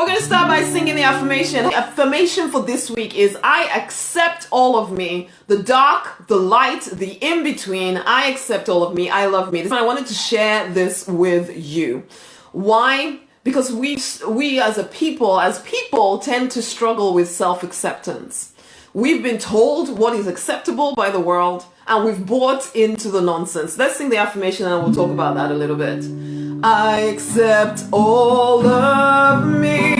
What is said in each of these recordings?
We're going to start by singing the affirmation. The affirmation for this week is I accept all of me, the dark, the light, the in-between. I accept all of me. I love me. I wanted to share this with you. Why? Because we as people tend to struggle with self-acceptance. We've been told what is acceptable by the world and we've bought into the nonsense. Let's sing the affirmation and we'll talk about that a little bit. I accept all of me,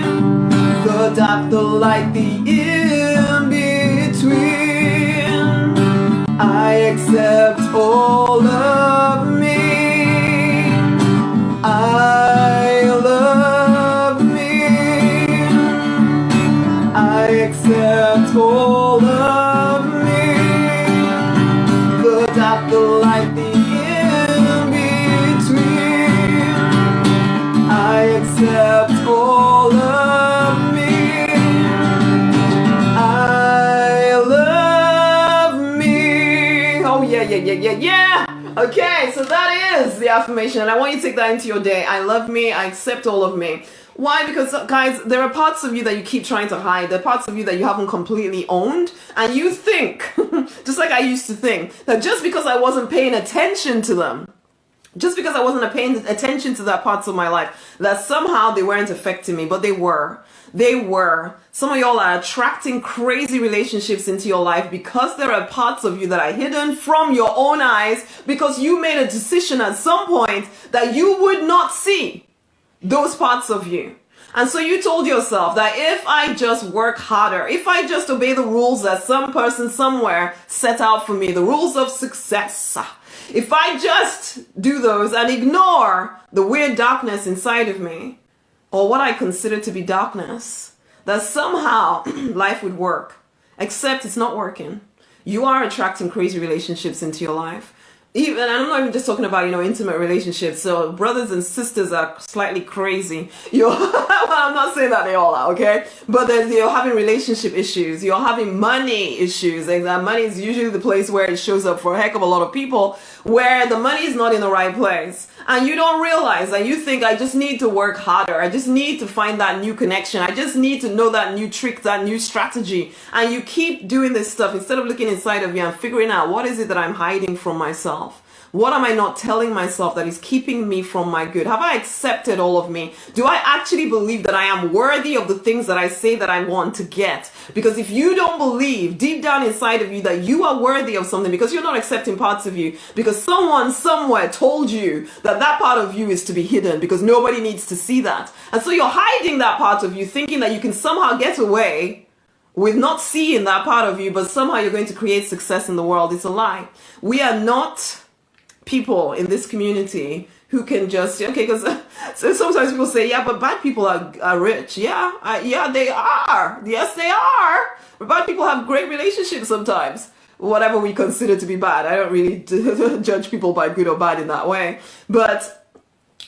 the dark, the light, the in-between. I accept all of me. I love me. I accept all of me, the dark, the light, the I accept all of me. I love me. Oh yeah. Okay, so that is the affirmation, and I want you to take that into your day. I love me. I accept all of me. Why? Because guys, there are parts of you that you keep trying to hide. There are parts of you that you haven't completely owned, and you think, just like I used to think, that just because I wasn't paying attention to them, just because I wasn't paying attention to that parts of my life, that somehow they weren't affecting me, but they were. They were. Some of y'all are attracting crazy relationships into your life because there are parts of you that are hidden from your own eyes because you made a decision at some point that you would not see those parts of you. And so you told yourself that if I just work harder, if I just obey the rules that some person somewhere set out for me, the rules of success, if I just do those and ignore the weird darkness inside of me, or what I consider to be darkness, that somehow life would work. Except it's not working. You are attracting crazy relationships into your life. And I'm not even just talking about, intimate relationships. So brothers and sisters are slightly crazy. I'm not saying that they all are, okay? But you're having relationship issues. You're having money issues. And that money is usually the place where it shows up for a heck of a lot of people, where the money is not in the right place. And you don't realize that you think, I just need to work harder. I just need to find that new connection. I just need to know that new trick, that new strategy. And you keep doing this stuff instead of looking inside of you and figuring out what is it that I'm hiding from myself. What am I not telling myself that is keeping me from my good? Have I accepted all of me? Do I actually believe that I am worthy of the things that I say that I want to get? Because if you don't believe deep down inside of you that you are worthy of something because you're not accepting parts of you, because someone somewhere told you that that part of you is to be hidden because nobody needs to see that. And so you're hiding that part of you thinking that you can somehow get away with not seeing that part of you, but somehow you're going to create success in the world. It's a lie. We are not people in this community who can just, because so sometimes people say, yeah, but bad people are rich. Yeah, they are. Yes, they are. But bad people have great relationships sometimes. Whatever we consider to be bad. I don't really judge people by good or bad in that way. But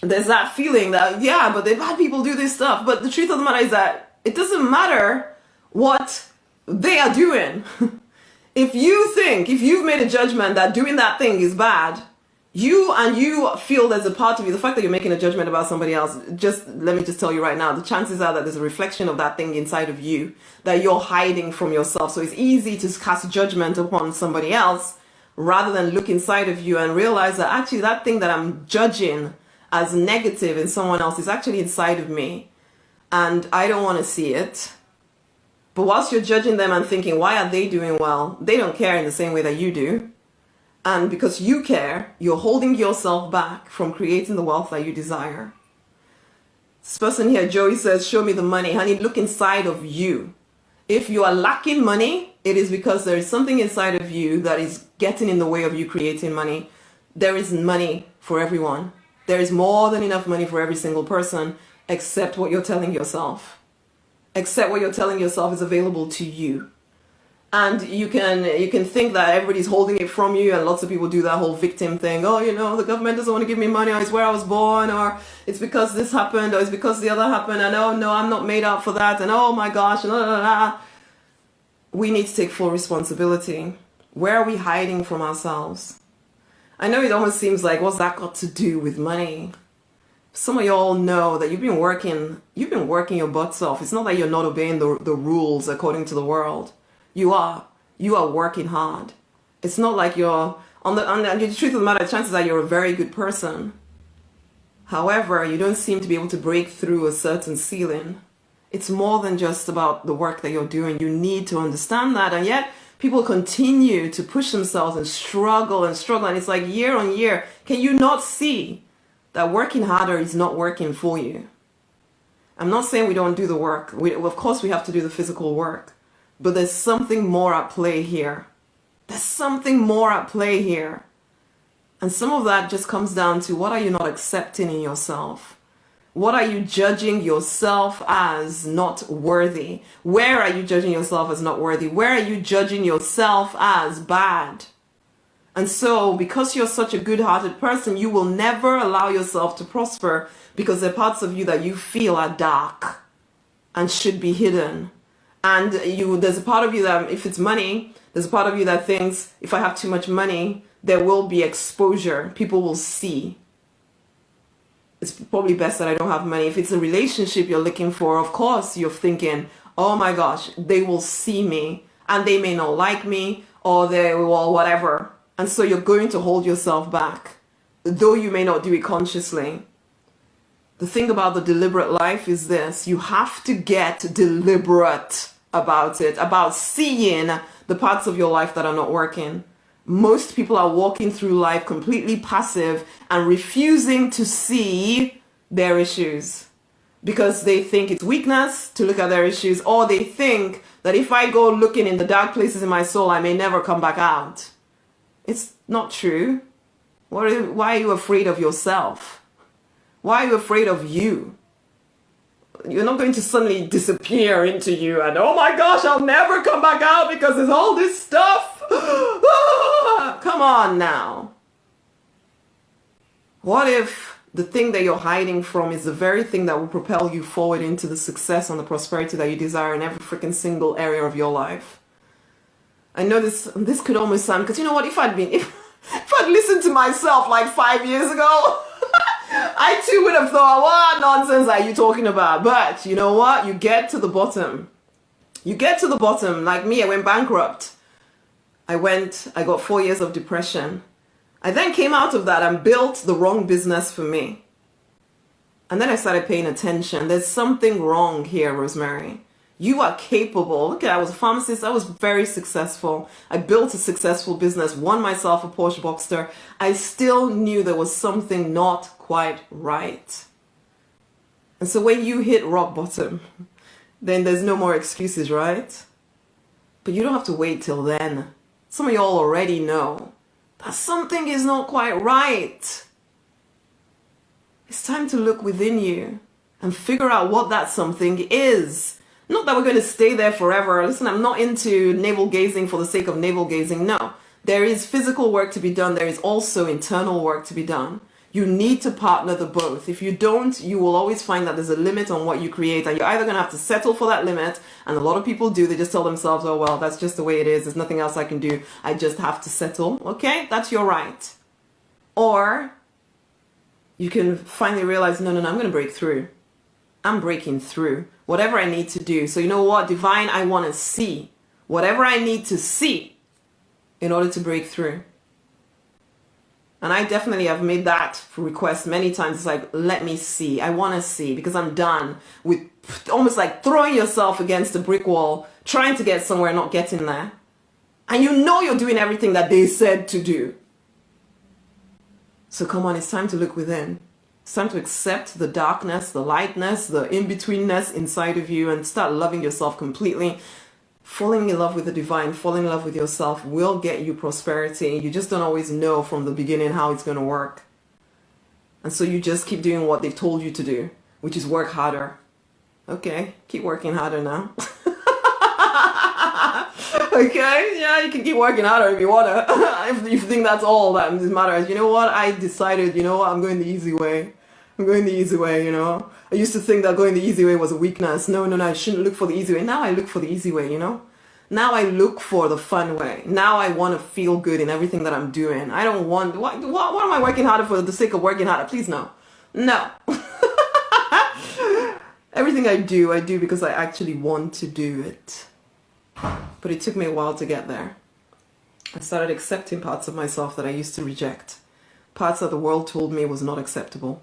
there's that feeling that, yeah, but the bad people do this stuff. But the truth of the matter is that it doesn't matter what they are doing. If you've made a judgment that doing that thing is bad, you feel there's a part of you, the fact that you're making a judgment about somebody else, let me just tell you right now, the chances are that there's a reflection of that thing inside of you that you're hiding from yourself. So it's easy to cast judgment upon somebody else rather than look inside of you and realize that actually that thing that I'm judging as negative in someone else is actually inside of me. And I don't want to see it. But whilst you're judging them and thinking, why are they doing well? They don't care in the same way that you do. And because you care, you're holding yourself back from creating the wealth that you desire. This person here, Joey, says, show me the money. Honey, look inside of you. If you are lacking money, it is because there is something inside of you that is getting in the way of you creating money. There is money for everyone. There is more than enough money for every single person, except what you're telling yourself. Except what you're telling yourself is available to you. And you can think that everybody's holding it from you, and lots of people do that whole victim thing. Oh, the government doesn't want to give me money, or it's where I was born, or it's because this happened, or it's because the other happened, and oh no, I'm not made up for that, and oh my gosh, and we need to take full responsibility. Where are we hiding from ourselves? I know it almost seems like, what's that got to do with money? Some of y'all know that you've been working your butts off. It's not that you're not obeying the rules according to the world. You are working hard. It's not like you're the truth of the matter, chances are you're a very good person. However, you don't seem to be able to break through a certain ceiling. It's more than just about the work that you're doing. You need to understand that. And yet people continue to push themselves and struggle. And it's like year on year. Can you not see that working harder is not working for you? I'm not saying we don't do the work. Of course we have to do the physical work. But there's something more at play here. There's something more at play here. And some of that just comes down to, what are you not accepting in yourself? What are you judging yourself as not worthy? Where are you judging yourself as not worthy? Where are you judging yourself as bad? And so, because you're such a good-hearted person, you will never allow yourself to prosper, because there are parts of you that you feel are dark and should be hidden. And there's a part of you that, if it's money, there's a part of you that thinks, if I have too much money, there will be exposure. People will see. It's probably best that I don't have money. If it's a relationship you're looking for, of course you're thinking, oh my gosh, they will see me and they may not like me, or they will whatever. And so you're going to hold yourself back, though you may not do it consciously. The thing about the deliberate life is this: you have to get deliberate about it, about seeing the parts of your life that are not working. Most people are walking through life completely passive and refusing to see their issues, because they think it's weakness to look at their issues, or they think that if I go looking in the dark places in my soul, I may never come back out. It's not true. Why are you afraid of yourself? Why are you afraid of you? You're not going to suddenly disappear into you and, oh my gosh, I'll never come back out because there's all this stuff. Come on now. What if the thing that you're hiding from is the very thing that will propel you forward into the success and the prosperity that you desire in every freaking single area of your life? I know this could almost sound, because you know what, if I'd listened to myself like 5 years ago, I too would have thought, what nonsense are you talking about? But you know what? You get to the bottom. You get to the bottom. Like me, I went bankrupt. I got 4 years of depression. I then came out of that and built the wrong business for me. And then I started paying attention. There's something wrong here, Rosemary. You are capable. Look, I was a pharmacist. I was very successful. I built a successful business, won myself a Porsche Boxster. I still knew there was something not quite right. And so when you hit rock bottom, then there's no more excuses, right? But you don't have to wait till then. Some of y'all already know that something is not quite right. It's time to look within you and figure out what that something is. Not that we're going to stay there forever. Listen, I'm not into navel gazing for the sake of navel gazing. No, there is physical work to be done. There is also internal work to be done. You need to partner the both. If you don't, you will always find that there's a limit on what you create, and you're either going to have to settle for that limit, and a lot of people do. They just tell themselves, oh, well, that's just the way it is. There's nothing else I can do. I just have to settle. Okay, that's your right. Or you can finally realize, no, I'm going to break through. I'm breaking through. Whatever I need to do. So you know what, divine, I want to see whatever I need to see in order to break through. And I definitely have made that request many times. It's like, let me see. I want to see, because I'm done with almost like throwing yourself against a brick wall, trying to get somewhere, not getting there. And you know you're doing everything that they said to do. So come on, it's time to look within. It's time to accept the darkness, the lightness, the in-betweenness inside of you, and start loving yourself completely. Falling in love with the divine, falling in love with yourself will get you prosperity. You just don't always know from the beginning how it's going to work. And so you just keep doing what they've told you to do, which is work harder. Okay, keep working harder now. Okay, yeah, you can keep working harder if you want to. If you think that's all that matters. You know what? I decided, you know what? I'm going the easy way. I'm going the easy way, you know. I used to think that going the easy way was a weakness. No, I shouldn't look for the easy way. Now I look for the easy way, you know. Now I look for the fun way. Now I want to feel good in everything that I'm doing. I don't want, what am I working harder for the sake of working harder? Please no. No. Everything I do because I actually want to do it. But it took me a while to get there. I started accepting parts of myself that I used to reject. Parts that the world told me was not acceptable.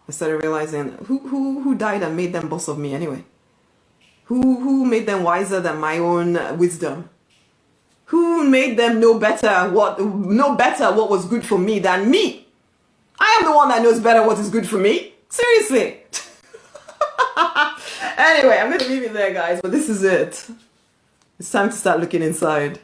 I started realizing who died and made them boss of me anyway? Who made them wiser than my own wisdom? Who made them know better what was good for me than me? I am the one that knows better what is good for me. Seriously. Anyway, I'm going to leave it there, guys, but this is it. It's time to start looking inside.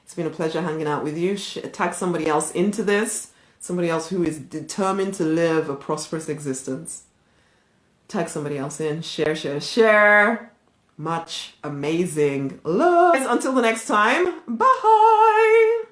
It's been a pleasure hanging out with you. Tag somebody else into this. Somebody else who is determined to live a prosperous existence. Tag somebody else in. Share, share, share. Much amazing love. Until the next time, bye.